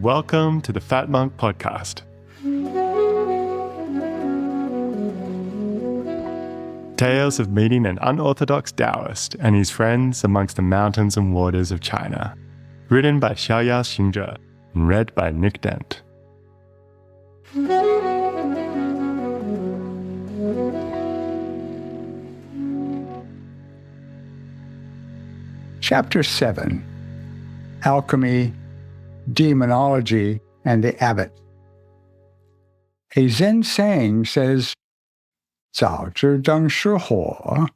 welcome to the Fat Monk Podcast. Tales of meeting an unorthodox Daoist and his friends amongst the mountains and waters of China. Written by Xiaoyao and read by Nick Dent. Chapter 7. Alchemy, Demonology, and the Abbot. A Zen saying says, 早知灯是火，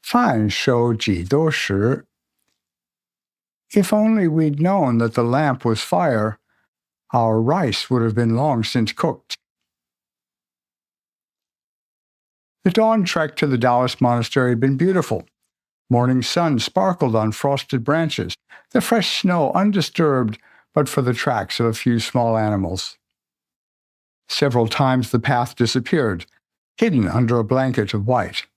饭熟几多时. If only we'd known that the lamp was fire, our rice would have been long since cooked. The dawn trek to the Daoist monastery had been beautiful. Morning sun sparkled on frosted branches, the fresh snow undisturbed but for the tracks of a few small animals. Several times the path disappeared, hidden under a blanket of white.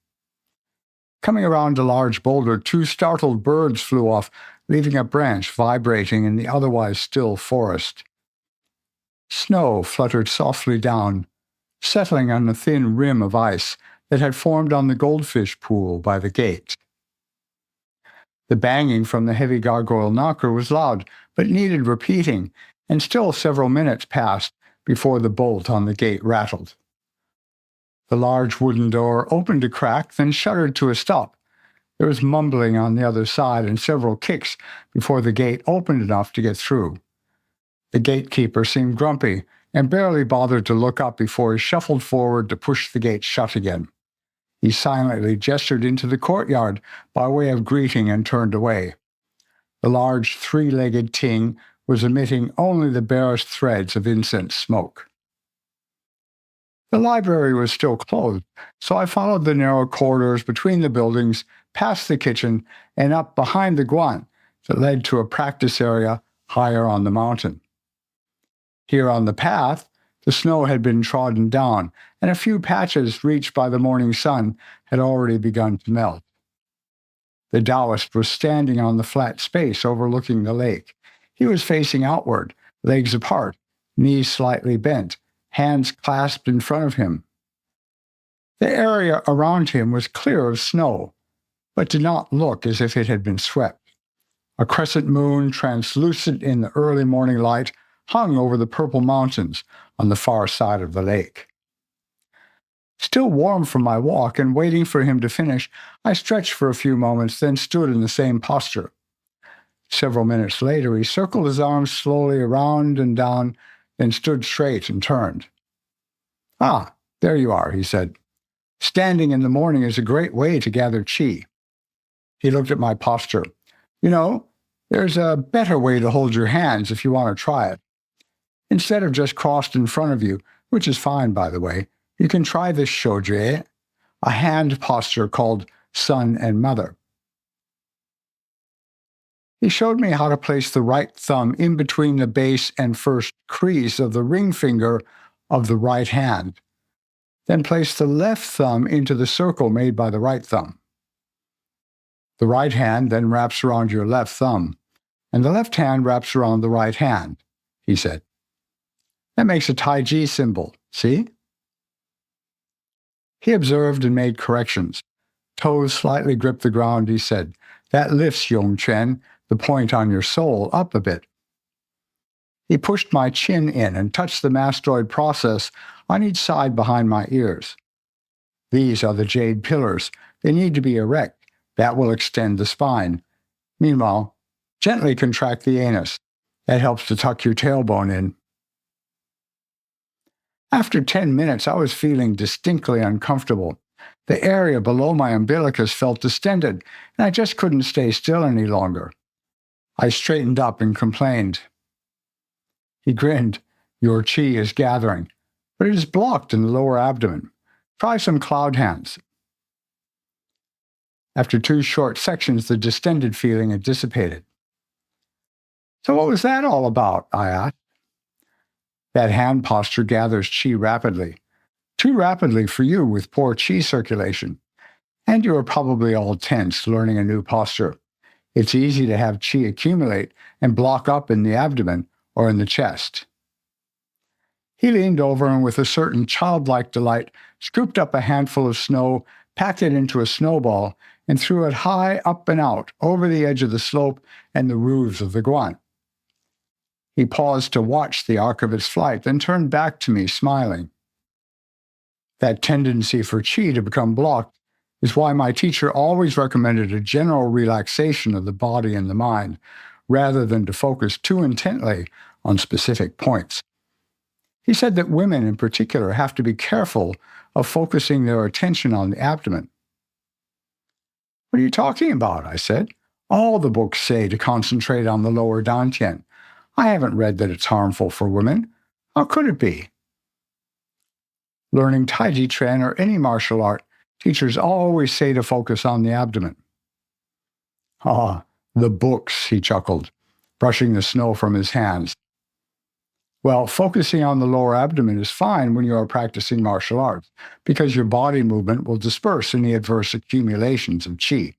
Coming around a large boulder, two startled birds flew off, leaving a branch vibrating in the otherwise still forest. Snow fluttered softly down, settling on the thin rim of ice that had formed on the goldfish pool by the gate. The banging from the heavy gargoyle knocker was loud, but needed repeating, and still several minutes passed before the bolt on the gate rattled. The large wooden door opened a crack, then shuddered to a stop. There was mumbling on the other side and several kicks before the gate opened enough to get through. The gatekeeper seemed grumpy and barely bothered to look up before he shuffled forward to push the gate shut again. He silently gestured into the courtyard by way of greeting and turned away. The large three-legged qíng was emitting only the barest threads of incense smoke. The library was still closed, so I followed the narrow corridors between the buildings, past the kitchen, and up behind the guan that led to a practice area higher on the mountain. Here on the path, the snow had been trodden down, and a few patches reached by the morning sun had already begun to melt. The Daoist was standing on the flat space overlooking the lake. He was facing outward, legs apart, knees slightly bent, hands clasped in front of him. The area around him was clear of snow, but did not look as if it had been swept. A crescent moon, translucent in the early morning light, hung over the purple mountains on the far side of the lake. Still warm from my walk and waiting for him to finish, I stretched for a few moments, then stood in the same posture. Several minutes later, he circled his arms slowly around and down, then stood straight and turned. "Ah, there you are," he said. "Standing in the morning is a great way to gather qi." He looked at my posture. "You know, there's a better way to hold your hands if you want to try it. Instead of just crossed in front of you, which is fine, by the way, you can try this shōjue, a hand posture called son and mother." He showed me how to place the right thumb in between the base and first crease of the ring finger of the right hand. Then place the left thumb into the circle made by the right thumb. The right hand then wraps around your left thumb, and the left hand wraps around the right hand, he said. That makes a Taiji symbol, see? He observed and made corrections. Toes slightly gripped the ground, he said. That lifts, Yongchen, the point on your sole, up a bit. He pushed my chin in and touched the mastoid process on each side behind my ears. These are the jade pillars. They need to be erect. That will extend the spine. Meanwhile, gently contract the anus. That helps to tuck your tailbone in. After 10 minutes, I was feeling distinctly uncomfortable. The area below my umbilicus felt distended, and I just couldn't stay still any longer. I straightened up and complained. He grinned. Your qi is gathering, but it is blocked in the lower abdomen. Try some cloud hands. After 2 short sections, the distended feeling had dissipated. So what was that all about? I asked. That hand posture gathers qi rapidly. Too rapidly for you with poor qi circulation. And you are probably all tense learning a new posture. It's easy to have qi accumulate and block up in the abdomen or in the chest. He leaned over and with a certain childlike delight scooped up a handful of snow, packed it into a snowball, and threw it high up and out over the edge of the slope and the roofs of the guan. He paused to watch the arc of its flight, then turned back to me, smiling. That tendency for qi to become blocked is why my teacher always recommended a general relaxation of the body and the mind, rather than to focus too intently on specific points. He said that women in particular have to be careful of focusing their attention on the abdomen. What are you talking about? I said. All the books say to concentrate on the lower dantian. I haven't read that it's harmful for women. How could it be? Learning Taiji Chuan or any martial art, teachers always say to focus on the abdomen. Ah, the books, he chuckled, brushing the snow from his hands. Well, focusing on the lower abdomen is fine when you are practicing martial arts, because your body movement will disperse any adverse accumulations of qi.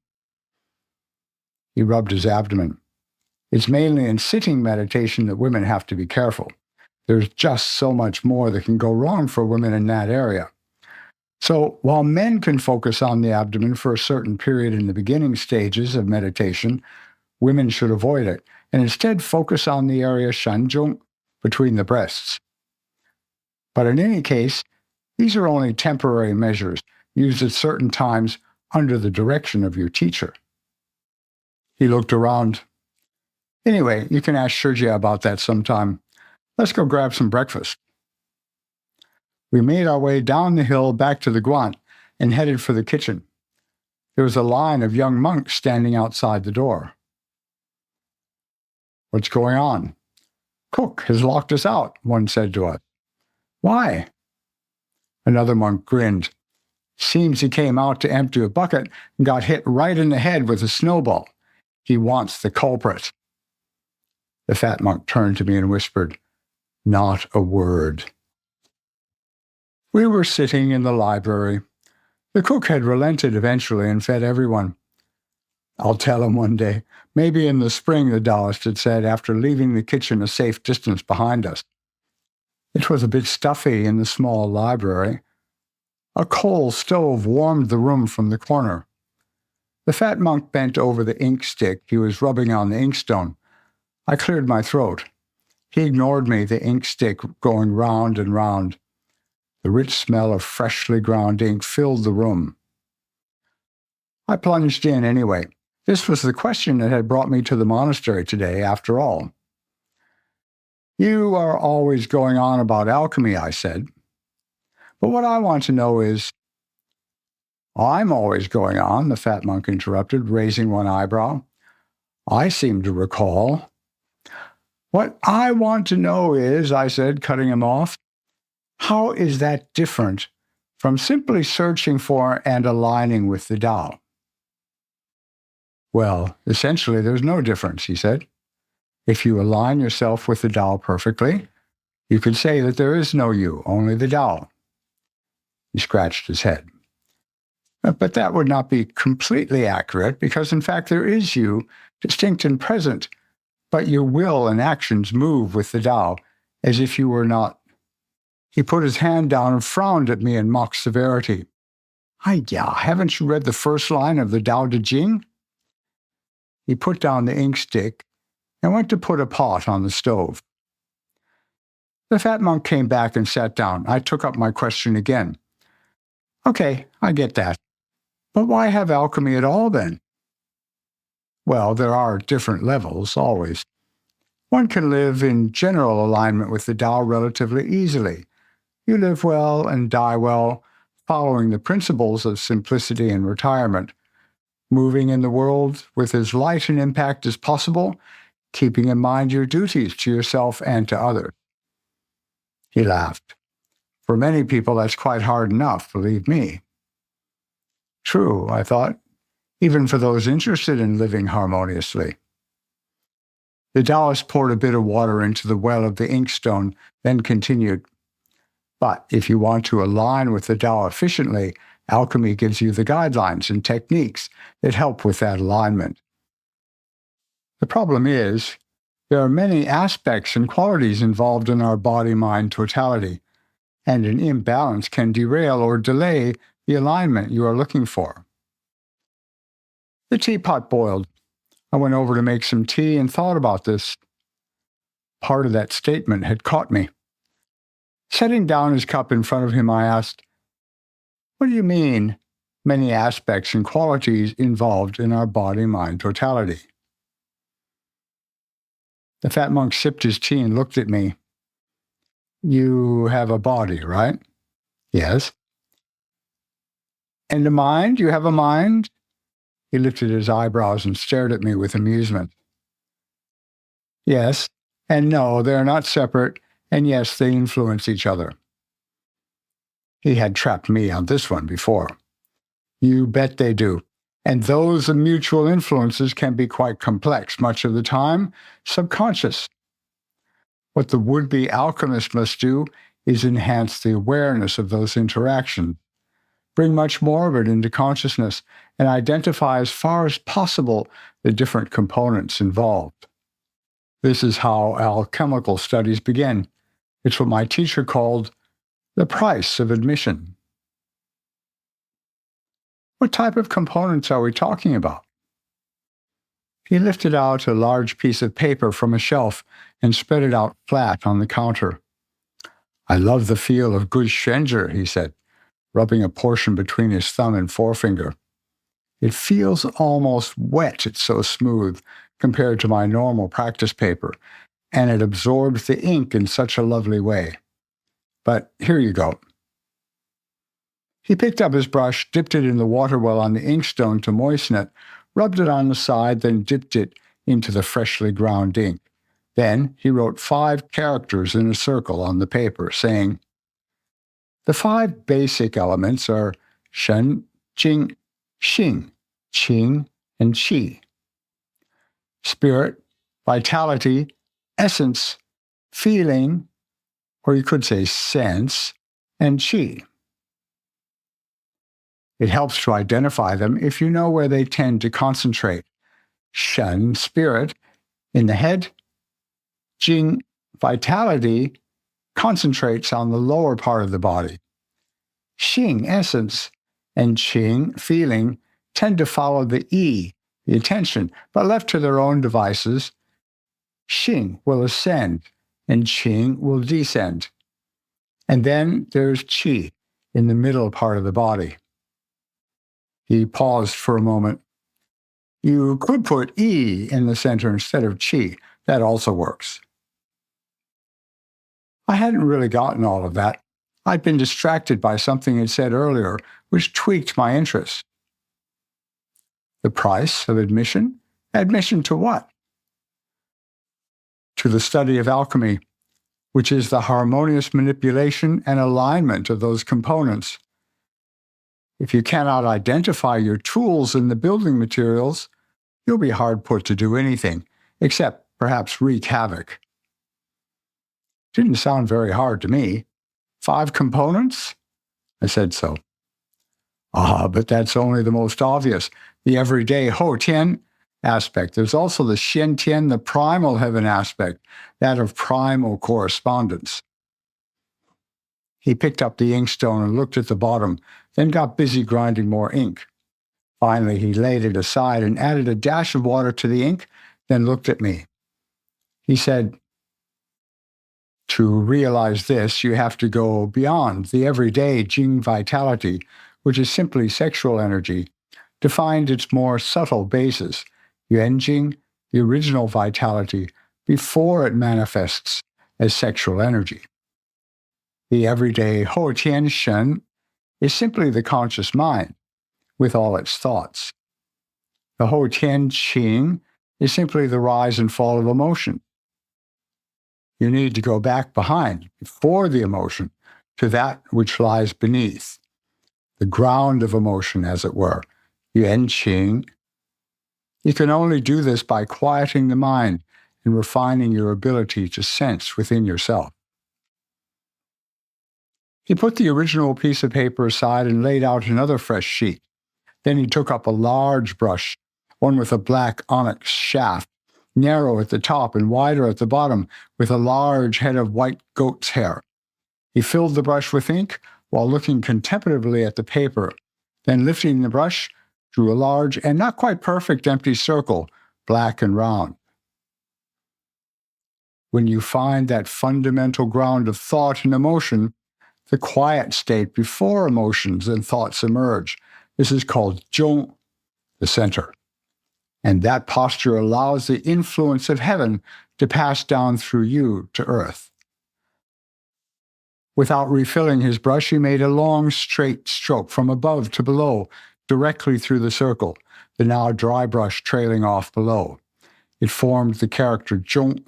He rubbed his abdomen. It's mainly in sitting meditation that women have to be careful. There's just so much more that can go wrong for women in that area. So while men can focus on the abdomen for a certain period in the beginning stages of meditation, women should avoid it and instead focus on the area shanzhong, between the breasts. But in any case, these are only temporary measures used at certain times under the direction of your teacher. He looked around. Anyway, you can ask Shijie about that sometime. Let's go grab some breakfast. We made our way down the hill back to the guan and headed for the kitchen. There was a line of young monks standing outside the door. What's going on? Cook has locked us out, one said to us. Why? Another monk grinned. Seems he came out to empty a bucket and got hit right in the head with a snowball. He wants the culprit. The fat monk turned to me and whispered, Not a word. We were sitting in the library. The cook had relented eventually and fed everyone. I'll tell him one day. Maybe in the spring, the Daoist had said, after leaving the kitchen a safe distance behind us. It was a bit stuffy in the small library. A coal stove warmed the room from the corner. The fat monk bent over the ink stick he was rubbing on the inkstone. I cleared my throat. He ignored me, the ink stick going round and round. The rich smell of freshly ground ink filled the room. I plunged in anyway. This was the question that had brought me to the monastery today, after all. You are always going on about alchemy, I said. But what I want to know is— I'm always going on, the fat monk interrupted, raising one eyebrow. I seem to recall. What I want to know is, I said, cutting him off, how is that different from simply searching for and aligning with the Tao? Well, essentially, there's no difference, he said. If you align yourself with the Tao perfectly, you could say that there is no you, only the Tao. He scratched his head. But that would not be completely accurate, because in fact there is you, distinct and present, but your will and actions move with the Tao, as if you were not. He put his hand down and frowned at me in mock severity. Haven't you read the first line of the Tao Te Ching? He put down the ink stick and went to put a pot on the stove. The fat monk came back and sat down. I took up my question again. Okay, I get that. But why have alchemy at all, then? Well, there are different levels, always. One can live in general alignment with the Tao relatively easily. You live well and die well, following the principles of simplicity and retirement, moving in the world with as light an impact as possible, keeping in mind your duties to yourself and to others. He laughed. For many people, that's quite hard enough, believe me. True, I thought, even for those interested in living harmoniously. The Taoist poured a bit of water into the well of the inkstone, then continued, But if you want to align with the Tao efficiently, alchemy gives you the guidelines and techniques that help with that alignment. The problem is, There are many aspects and qualities involved in our body-mind totality, and an imbalance can derail or delay the alignment you are looking for. The teapot boiled. I went over to make some tea and thought about this. Part of that statement had caught me. Setting down his cup in front of him, I asked, "What do you mean, many aspects and qualities involved in our body-mind totality?" The fat monk sipped his tea and looked at me. "You have a body, right?" "Yes." "And a mind? You have a mind?" He lifted his eyebrows and stared at me with amusement. "Yes, and no, they are not separate, and yes, they influence each other." He had trapped me on this one before. "You bet they do. And those mutual influences can be quite complex, much of the time subconscious. What the would-be alchemist must do is enhance the awareness of those interactions, bring much more of it into consciousness, and identify as far as possible the different components involved. This is how alchemical studies begin. It's what my teacher called the price of admission. What type of components are we talking about? He lifted out a large piece of paper from a shelf and spread it out flat on the counter. "I love the feel of good shén," he said, rubbing a portion between his thumb and forefinger. "It feels almost wet, it's so smooth, compared to my normal practice paper, and it absorbs the ink in such a lovely way. But here you go." He picked up his brush, dipped it in the water well on the inkstone to moisten it, rubbed it on the side, then dipped it into the freshly ground ink. Then he wrote 5 characters in a circle on the paper, saying, "The 5 basic elements are shén, jīng, xìng, qíng, and qi. Spirit, vitality, essence, feeling, or you could say sense, and qi. It helps to identify them if you know where they tend to concentrate. Shén, spirit, in the head. Jīng, vitality, concentrates on the lower part of the body. Xìng, essence, and qíng, feeling, tend to follow the yi, the attention, but left to their own devices, xìng will ascend and qíng will descend. And then there's qi in the middle part of the body." He paused for a moment. "You could put yi in the center instead of qi. That also works." I hadn't really gotten all of that. I'd been distracted by something he'd said earlier, which tweaked my interest. The price of admission? Admission to what? To the study of alchemy, which is the harmonious manipulation and alignment of those components. If you cannot identify your tools in the building materials, you'll be hard put to do anything, except perhaps wreak havoc. Didn't sound very hard to me. 5 components? I said so. But that's only the most obvious, the everyday Hou Tian aspect. There's also the Shen Tian, the primal heaven aspect, that of primal correspondence. He picked up the inkstone and looked at the bottom, then got busy grinding more ink. Finally, he laid it aside and added a dash of water to the ink, then looked at me. He said, "To realize this, you have to go beyond the everyday jīng vitality, which is simply sexual energy, to find its more subtle basis, yuan jīng, the original vitality, before it manifests as sexual energy. The everyday Hou Tian Shen is simply the conscious mind, with all its thoughts. The Hou Tian Qíng is simply the rise and fall of emotion. You need to go back behind, before the emotion, to that which lies beneath, the ground of emotion, as it were, yuan qíng. You can only do this by quieting the mind and refining your ability to sense within yourself." He put the original piece of paper aside and laid out another fresh sheet. Then he took up a large brush, one with a black onyx shaft, narrow at the top and wider at the bottom, with a large head of white goat's hair. He filled the brush with ink while looking contemplatively at the paper. Then, lifting the brush, drew a large and not quite perfect empty circle, black and round. When you find that fundamental ground of thought and emotion, the quiet state before emotions and thoughts emerge, this is called zhōng, the center. And that posture allows the influence of heaven to pass down through you to earth. Without refilling his brush, he made a long, straight stroke from above to below, directly through the circle, the now dry brush trailing off below. It formed the character zhōng,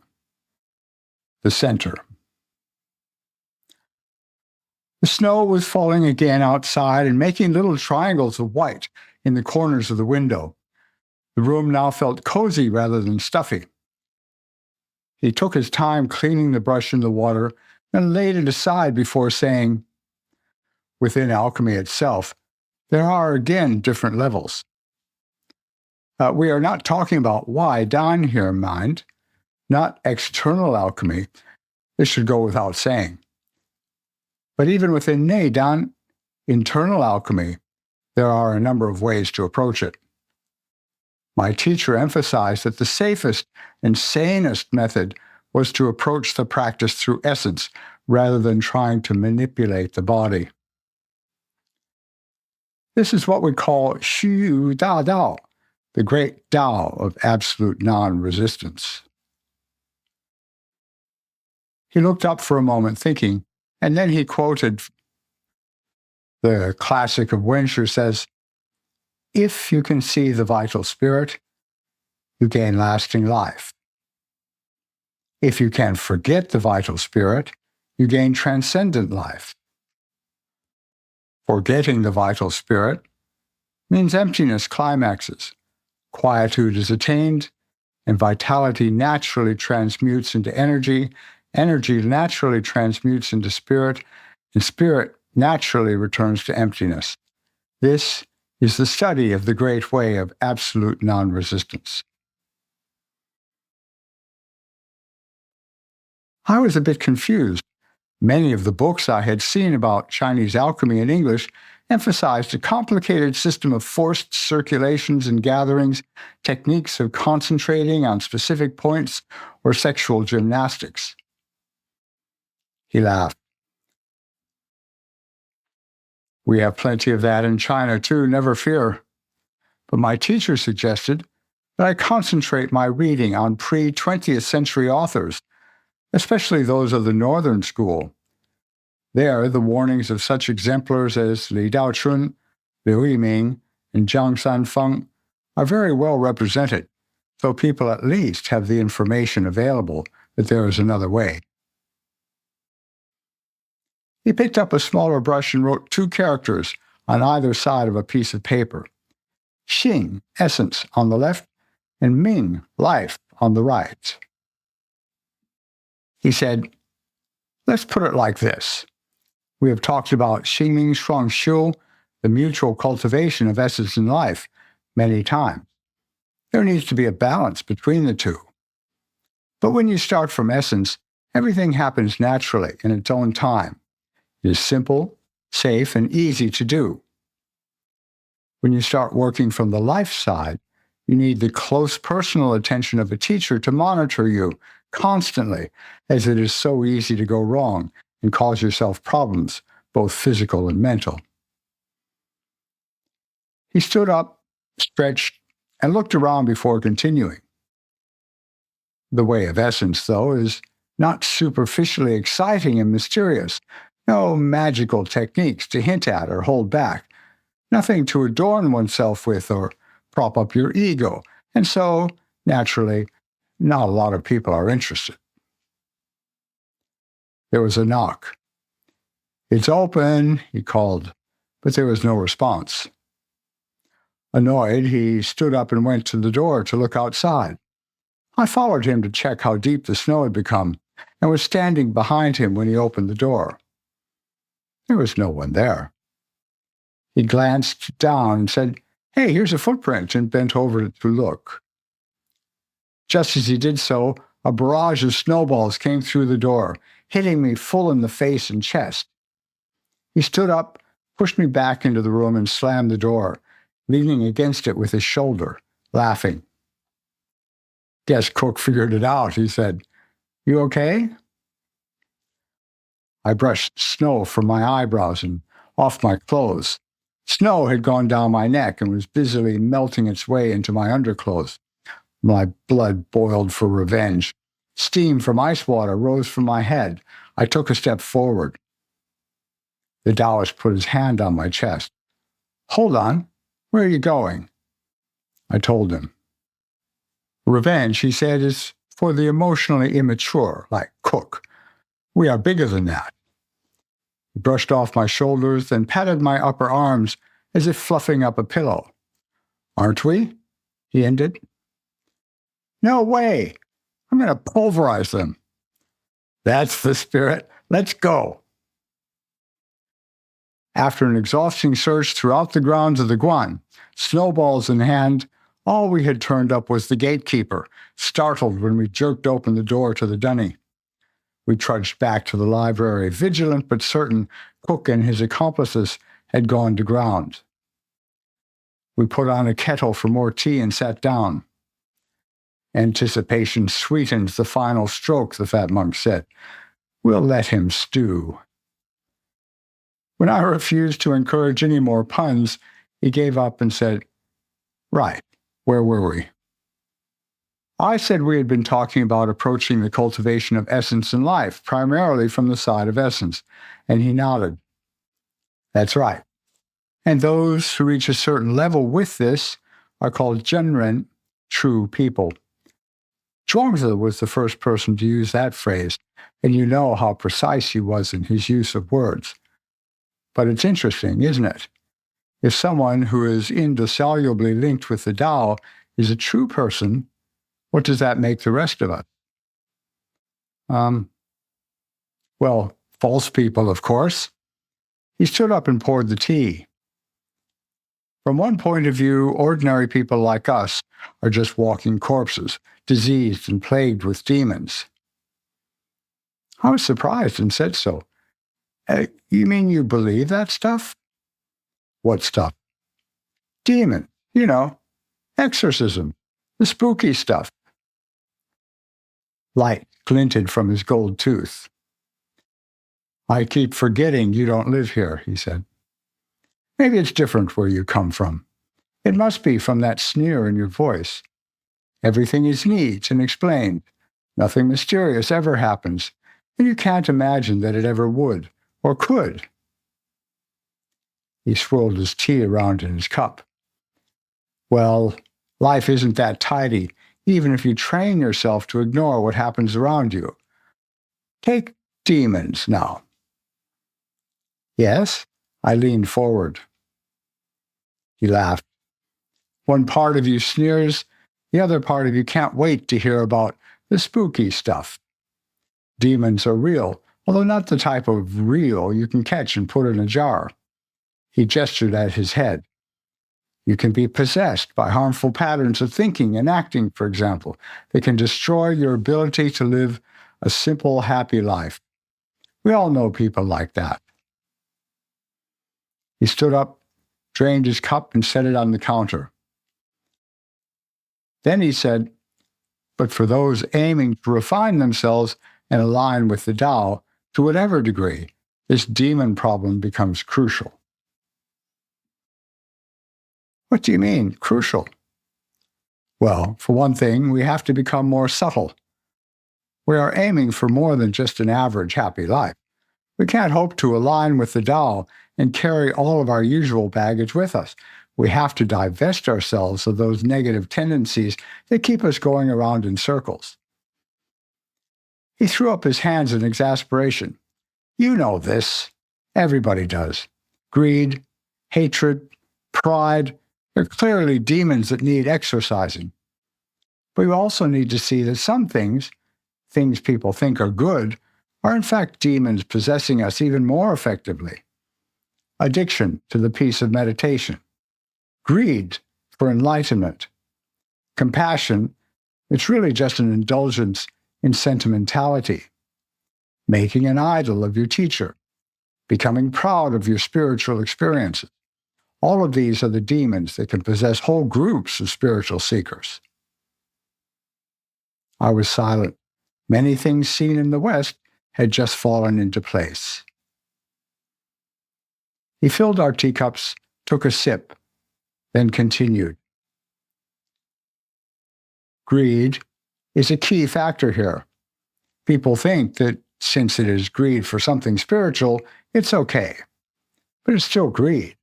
the center. The snow was falling again outside and making little triangles of white in the corners of the window. The room now felt cozy rather than stuffy. He took his time cleaning the brush in the water and laid it aside before saying, within alchemy itself, there are again different levels. We are not talking about why Dan here, mind, not external alchemy. This should go without saying. But even within Ne Dan, internal alchemy, there are a number of ways to approach it. My teacher emphasized that the safest and sanest method was to approach the practice through essence rather than trying to manipulate the body. This is what we call Xu Da Dao, the great Dao of absolute non-resistance. He looked up for a moment thinking, and then he quoted the classic of Wenshu says, "If you can see the vital spirit, you gain lasting life. If you can forget the vital spirit, you gain transcendent life. Forgetting the vital spirit means emptiness climaxes, quietude is attained, and vitality naturally transmutes into energy, energy naturally transmutes into spirit, and spirit naturally returns to emptiness. This is the study of the great way of absolute non-resistance." I was a bit confused. Many of the books I had seen about Chinese alchemy in English emphasized a complicated system of forced circulations and gatherings, techniques of concentrating on specific points, or sexual gymnastics. He laughed. "We have plenty of that in China too, never fear. But my teacher suggested that I concentrate my reading on pre-20th century authors, especially those of the Northern School. There, the warnings of such exemplars as Li Daochun, Liu Yiming, and Zhang Sanfeng are very well represented, so people at least have the information available that there is another way." He picked up a smaller brush and wrote 2 characters on either side of a piece of paper. Xìng, essence, on the left, and Ming, life, on the right. He said, "Let's put it like this. We have talked about Xingming Shuangshu, the mutual cultivation of essence and life, many times. There needs to be a balance between the two. But when you start from essence, everything happens naturally in its own time. It is simple, safe, and easy to do. When you start working from the life side, you need the close personal attention of a teacher to monitor you constantly, as it is so easy to go wrong and cause yourself problems, both physical and mental." He stood up, stretched, and looked around before continuing. "The way of essence, though, is not superficially exciting and mysterious. No magical techniques to hint at or hold back. Nothing to adorn oneself with or prop up your ego. And so, naturally, not a lot of people are interested." There was a knock. "It's open," he called, but there was no response. Annoyed, he stood up and went to the door to look outside. I followed him to check how deep the snow had become, and was standing behind him when he opened the door. There was no one there. He glanced down and said, "Hey, here's a footprint," and bent over to look. Just as he did so, a barrage of snowballs came through the door, hitting me full in the face and chest. He stood up, pushed me back into the room, and slammed the door, leaning against it with his shoulder, laughing. "Guess Cook figured it out," he said. "You okay?" I brushed snow from my eyebrows and off my clothes. Snow had gone down my neck and was busily melting its way into my underclothes. My blood boiled for revenge. Steam from ice water rose from my head. I took a step forward. The Daoist put his hand on my chest. "Hold on. Where are you going?" I told him. "Revenge," he said, "is for the emotionally immature, like Cook. We are bigger than that." He brushed off my shoulders, then patted my upper arms as if fluffing up a pillow. "Aren't we?" he ended. "No way! I'm going to pulverize them." "That's the spirit. Let's go." After an exhausting search throughout the grounds of the Guan, snowballs in hand, all we had turned up was the gatekeeper, startled when we jerked open the door to the dunny. We trudged back to the library, vigilant but certain Cook and his accomplices had gone to ground. We put on a kettle for more tea and sat down. "Anticipation sweetens the final stroke," the fat monk said. "We'll let him stew." When I refused to encourage any more puns, he gave up and said, "Right, where were we?" I said we had been talking about approaching the cultivation of essence in life, primarily from the side of essence, and he nodded. "That's right. And those who reach a certain level with this are called zhenren, true people." Zhuangzi was the first person to use that phrase, and you know how precise he was in his use of words. But it's interesting, isn't it? If someone who is indissolubly linked with the Tao is a true person, what does that make the rest of us? Well, false people, of course. He stood up and poured the tea. From one point of view, ordinary people like us are just walking corpses, diseased and plagued with demons. I was surprised and said so. You mean you believe that stuff?" "What stuff?" "Demon, exorcism, the spooky stuff." Light glinted from his gold tooth. "I keep forgetting you don't live here," he said. "Maybe it's different where you come from. It must be from that sneer in your voice. Everything is neat and explained. Nothing mysterious ever happens, and you can't imagine that it ever would or could." He swirled his tea around in his cup. "Well, life isn't that tidy, even if you train yourself to ignore what happens around you. Take demons now." "Yes?" I leaned forward. He laughed. "One part of you sneers, the other part of you can't wait to hear about the spooky stuff. Demons are real, although not the type of real you can catch and put in a jar." He gestured at his head. "You can be possessed by harmful patterns of thinking and acting, for example. They can destroy your ability to live a simple, happy life. We all know people like that." He stood up, drained his cup, and set it on the counter. Then he said, "But for those aiming to refine themselves and align with the Tao, to whatever degree, this demon problem becomes crucial." "What do you mean, crucial?" "Well, for one thing, we have to become more subtle. We are aiming for more than just an average happy life. We can't hope to align with the Tao and carry all of our usual baggage with us. We have to divest ourselves of those negative tendencies that keep us going around in circles." He threw up his hands in exasperation. "You know this. Everybody does. Greed, hatred, pride, they're clearly demons that need exorcising. But you also need to see that some things people think are good, are in fact demons possessing us even more effectively. Addiction to the peace of meditation. Greed for enlightenment. Compassion It's really just an indulgence in sentimentality, making an idol of your teacher, becoming proud of your spiritual experiences. All of these are the demons that can possess whole groups of spiritual seekers. I was silent. Many things seen in the West had just fallen into place. He filled our teacups, took a sip, then continued. Greed is a key factor here. People think that since it is greed for something spiritual, it's okay. But it's still greed.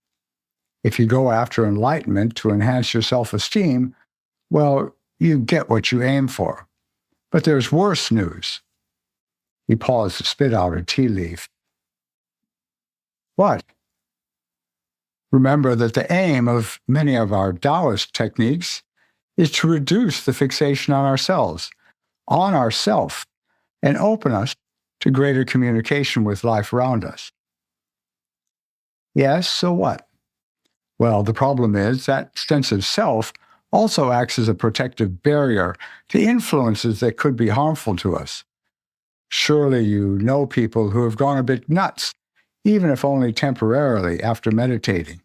If you go after enlightenment to enhance your self-esteem, well, you get what you aim for. But there's worse news. He paused to spit out a tea leaf. What? Remember that the aim of many of our Daoist techniques is to reduce the fixation on ourselves, on ourself, and open us to greater communication with life around us. Yes, so what? Well, the problem is that sense of self also acts as a protective barrier to influences that could be harmful to us. Surely you know people who have gone a bit nuts, even if only temporarily after meditating.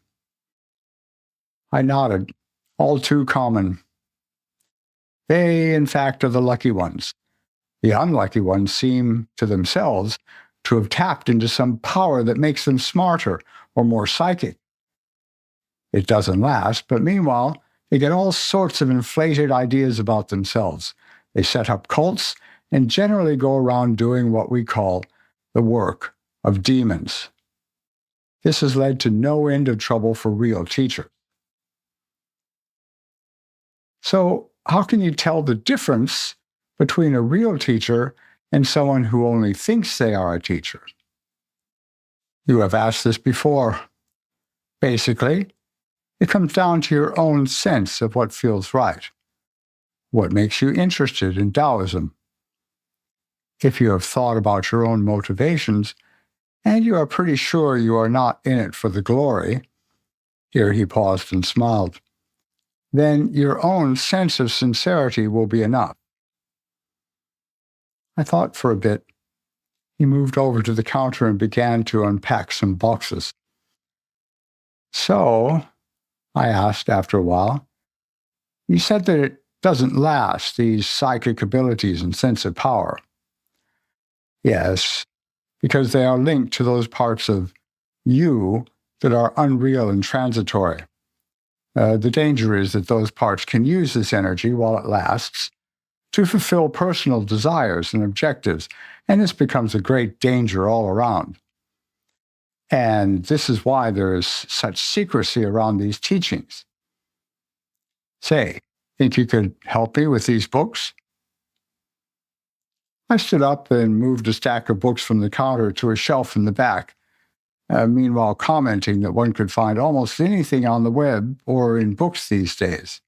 I nodded. All too common. They, in fact, are the lucky ones. The unlucky ones seem, to themselves, to have tapped into some power that makes them smarter or more psychic. It doesn't last, but meanwhile, they get all sorts of inflated ideas about themselves. They set up cults and generally go around doing what we call the work of demons. This has led to no end of trouble for real teachers. So, how can you tell the difference between a real teacher and someone who only thinks they are a teacher? You have asked this before. Basically, it comes down to your own sense of what feels right, what makes you interested in Taoism. If you have thought about your own motivations, and you are pretty sure you are not in it for the glory, here he paused and smiled, then your own sense of sincerity will be enough. I thought for a bit. He moved over to the counter and began to unpack some boxes. So, I asked after a while, you said that it doesn't last, these psychic abilities and sense of power. Yes, because they are linked to those parts of you that are unreal and transitory. The danger is that those parts can use this energy while it lasts to fulfill personal desires and objectives, and this becomes a great danger all around. And this is why there is such secrecy around these teachings. Say, think you could help me with these books? I stood up and moved a stack of books from the counter to a shelf in the back, meanwhile commenting that one could find almost anything on the web or in books these days.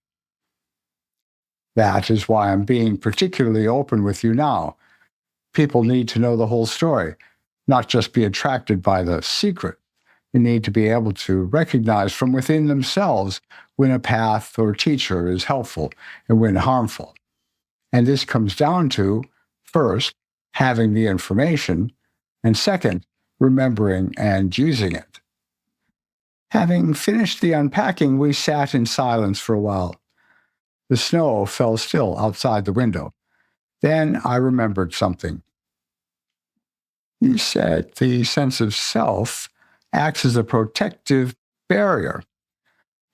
That is why I'm being particularly open with you now. People need to know the whole story, not just be attracted by the secret. They need to be able to recognize from within themselves when a path or teacher is helpful and when harmful. And this comes down to, first, having the information, and second, remembering and using it. Having finished the unpacking, we sat in silence for a while. The snow fell still outside the window. Then I remembered something. You said the sense of self acts as a protective barrier,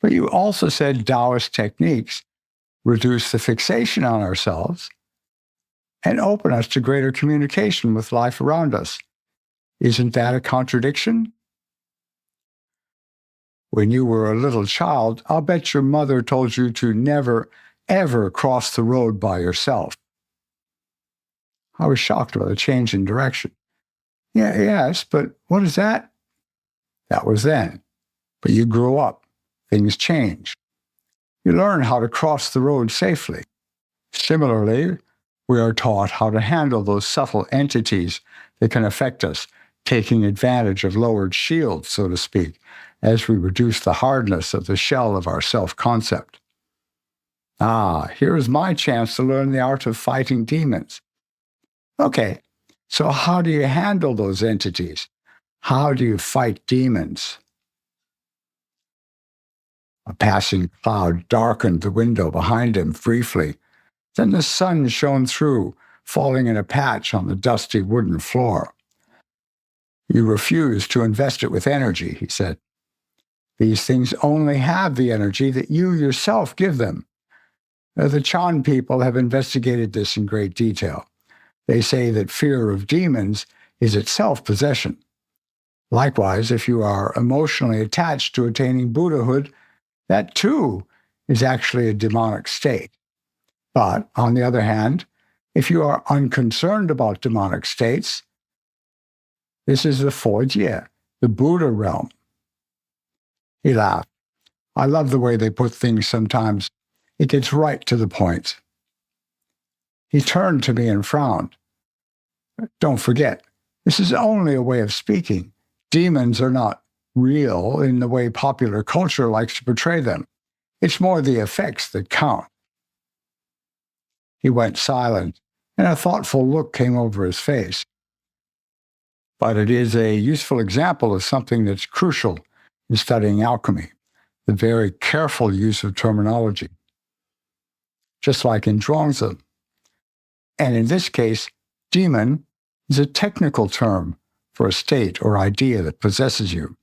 but you also said Daoist techniques reduce the fixation on ourselves and open us to greater communication with life around us. Isn't that a contradiction? When you were a little child, I'll bet your mother told you to never, ever cross the road by yourself. I was shocked by the change in direction. Yes, but what is that? That was then. But you grew up. Things change. You learn how to cross the road safely. Similarly, we are taught how to handle those subtle entities that can affect us, taking advantage of lowered shields, so to speak, as we reduce the hardness of the shell of our self-concept. Here is my chance to learn the art of fighting demons. Okay, so how do you handle those entities? How do you fight demons? A passing cloud darkened the window behind him briefly. Then the sun shone through, falling in a patch on the dusty wooden floor. You refuse to invest it with energy, he said. These things only have the energy that you yourself give them. The Chan people have investigated this in great detail. They say that fear of demons is itself possession. Likewise, if you are emotionally attached to attaining Buddhahood, that too is actually a demonic state. But, on the other hand, if you are unconcerned about demonic states, this is the Fojie, the Buddha realm. He laughed. I love the way they put things sometimes. It gets right to the point. He turned to me and frowned. Don't forget, this is only a way of speaking. Demons are not real in the way popular culture likes to portray them. It's more the effects that count. He went silent, and a thoughtful look came over his face. But it is a useful example of something that's crucial in studying alchemy, the very careful use of terminology, just like in Zhuangzi. And in this case, demon is a technical term for a state or idea that possesses you.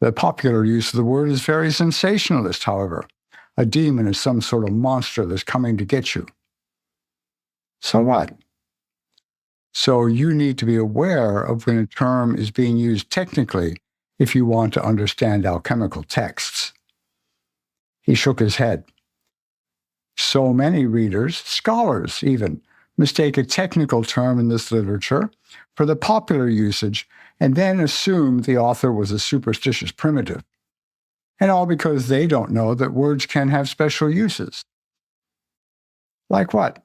The popular use of the word is very sensationalist, however. A demon is some sort of monster that's coming to get you. So what? So you need to be aware of when a term is being used technically if you want to understand alchemical texts. He shook his head. So many readers, scholars even, mistake a technical term in this literature for the popular usage and then assume the author was a superstitious primitive. And all because they don't know that words can have special uses. Like what?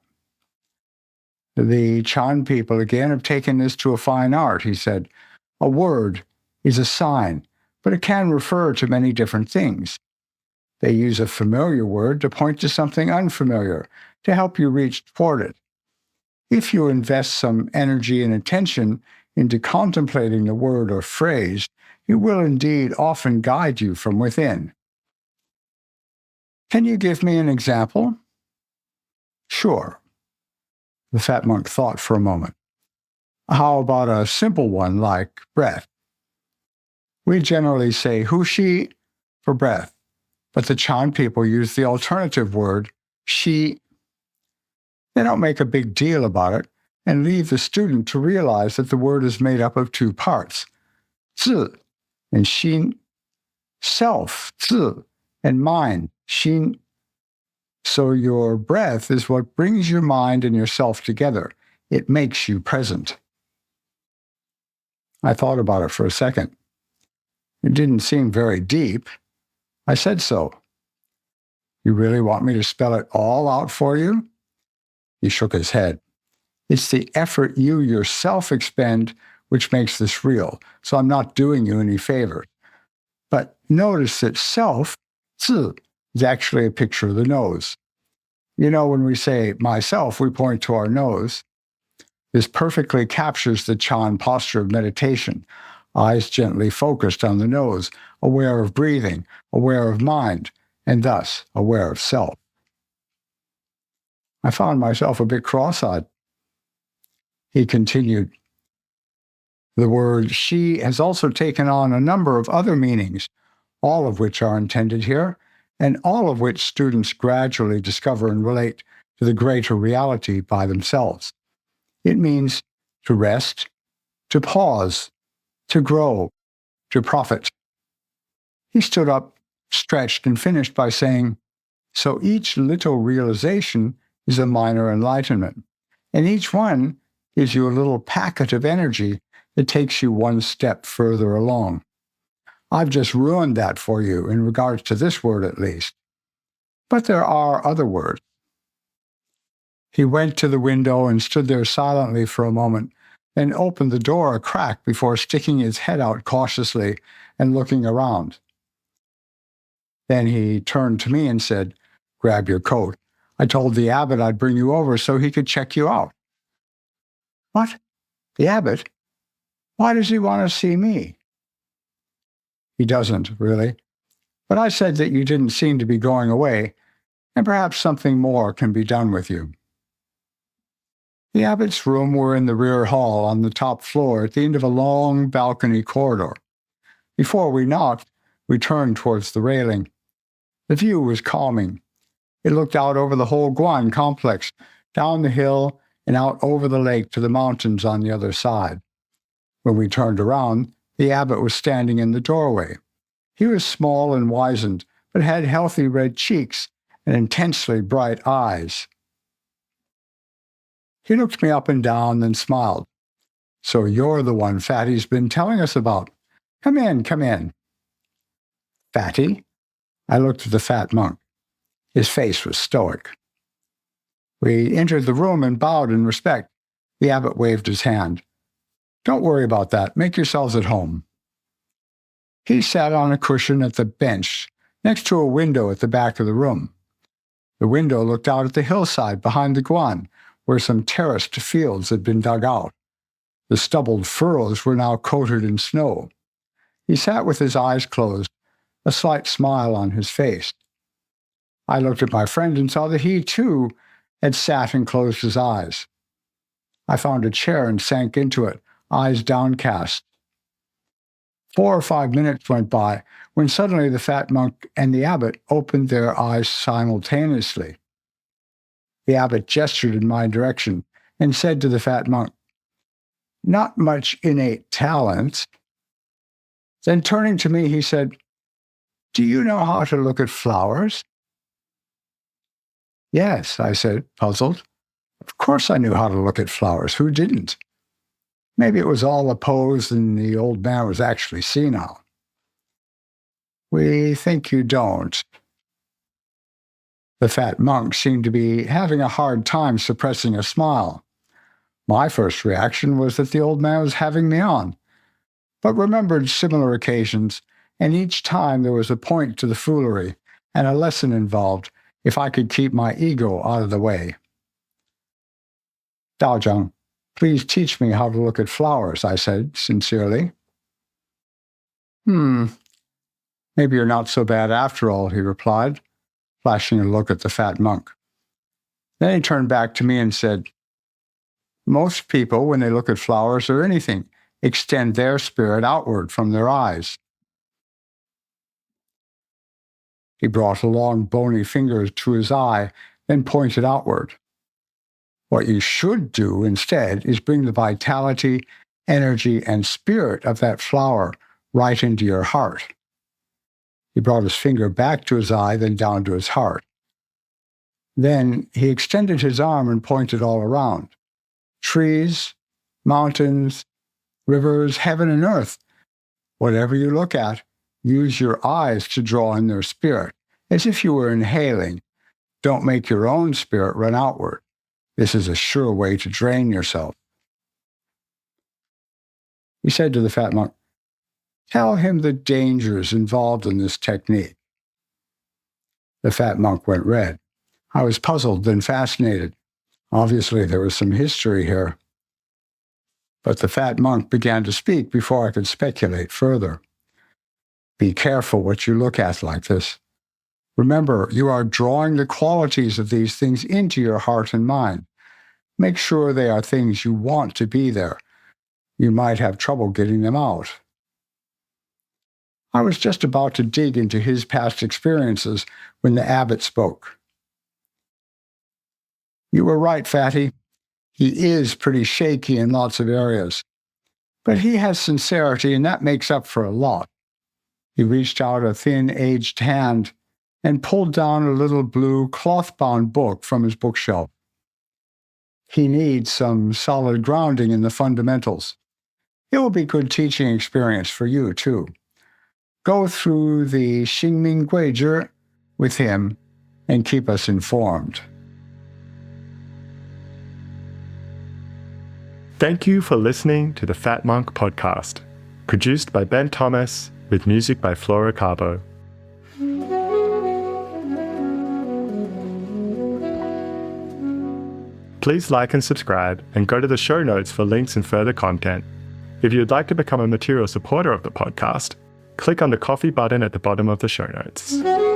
The Chan people again have taken this to a fine art, he said. A word is a sign, but it can refer to many different things. They use a familiar word to point to something unfamiliar, to help you reach toward it. If you invest some energy and attention into contemplating the word or phrase, it will indeed often guide you from within. Can you give me an example? Sure. The fat monk thought for a moment. How about a simple one like breath? We generally say hushi for breath, but the Chan people use the alternative word shi. They don't make a big deal about it and leave the student to realize that the word is made up of two parts, zi and xin, self, zi, and mind, xin. So your breath is what brings your mind and yourself together. It makes you present. I thought about it for a second. It didn't seem very deep. I said so. You really want me to spell it all out for you? He shook his head. It's the effort you yourself expend which makes this real, so I'm not doing you any favors. But notice that self, zi, is actually a picture of the nose. You know, when we say myself, we point to our nose. This perfectly captures the Chan posture of meditation, eyes gently focused on the nose, aware of breathing, aware of mind, and thus aware of self. I found myself a bit cross-eyed. He continued, the word she has also taken on a number of other meanings, all of which are intended here, and all of which students gradually discover and relate to the greater reality by themselves. It means to rest, to pause, to grow, to profit. He stood up, stretched, and finished by saying, so each little realization is a minor enlightenment, and each one gives you a little packet of energy that takes you one step further along. I've just ruined that for you in regards to this word at least. But there are other words. He went to the window and stood there silently for a moment, then opened the door a crack before sticking his head out cautiously and looking around. Then he turned to me and said, grab your coat. I told the abbot I'd bring you over so he could check you out." "What? The abbot? Why does he want to see me?" "He doesn't, really. But I said that you didn't seem to be going away, and perhaps something more can be done with you." The abbot's room were in the rear hall on the top floor at the end of a long balcony corridor. Before we knocked, we turned towards the railing. The view was calming. It looked out over the whole Guan complex, down the hill and out over the lake to the mountains on the other side. When we turned around, the abbot was standing in the doorway. He was small and wizened, but had healthy red cheeks and intensely bright eyes. He looked me up and down, then smiled. "So you're the one Fatty's been telling us about. Come in, come in." "Fatty?" I looked at the fat monk. His face was stoic. We entered the room and bowed in respect. The abbot waved his hand. "Don't worry about that. Make yourselves at home." He sat on a cushion at the bench, next to a window at the back of the room. The window looked out at the hillside behind the Guan, where some terraced fields had been dug out. The stubbled furrows were now coated in snow. He sat with his eyes closed, a slight smile on his face. I looked at my friend and saw that he, too, had sat and closed his eyes. I found a chair and sank into it, eyes downcast. 4 or 5 minutes went by, when suddenly the fat monk and the abbot opened their eyes simultaneously. The abbot gestured in my direction and said to the fat monk, "Not much innate talent." Then turning to me, he said, "Do you know how to look at flowers?" "Yes," I said, puzzled. Of course I knew how to look at flowers. Who didn't? Maybe it was all a pose and the old man was actually senile. "We think you don't." The fat monk seemed to be having a hard time suppressing a smile. My first reaction was that the old man was having me on, but remembered similar occasions, and each time there was a point to the foolery and a lesson involved if I could keep my ego out of the way. "Daozhang, please teach me how to look at flowers," I said sincerely. Maybe you're not so bad after all," he replied, flashing a look at the fat monk. Then he turned back to me and said, "Most people, when they look at flowers or anything, extend their spirit outward from their eyes." He brought a long, bony finger to his eye, then pointed outward. "What you should do instead is bring the vitality, energy, and spirit of that flower right into your heart." He brought his finger back to his eye, then down to his heart. Then he extended his arm and pointed all around. Trees, mountains, rivers, heaven and earth. Whatever you look at, use your eyes to draw in their spirit, as if you were inhaling. Don't make your own spirit run outward. This is a sure way to drain yourself. He said to the fat monk, "Tell him the dangers involved in this technique." The fat monk went red. I was puzzled, then fascinated. Obviously, there was some history here. But the fat monk began to speak before I could speculate further. "Be careful what you look at like this. Remember, you are drawing the qualities of these things into your heart and mind. Make sure they are things you want to be there. You might have trouble getting them out." I was just about to dig into his past experiences when the abbot spoke. "You were right, Fatty. He is pretty shaky in lots of areas. But he has sincerity, and that makes up for a lot." He reached out a thin, aged hand and pulled down a little blue cloth-bound book from his bookshelf. "He needs some solid grounding in the fundamentals. It will be good teaching experience for you, too. Go through the Xingming Guizhi with him and keep us informed." Thank you for listening to the Fat Monk podcast, produced by Ben Thomas with music by Flora Carbo. Please like and subscribe, and go to the show notes for links and further content. If you'd like to become a material supporter of the podcast, click on the coffee button at the bottom of the show notes.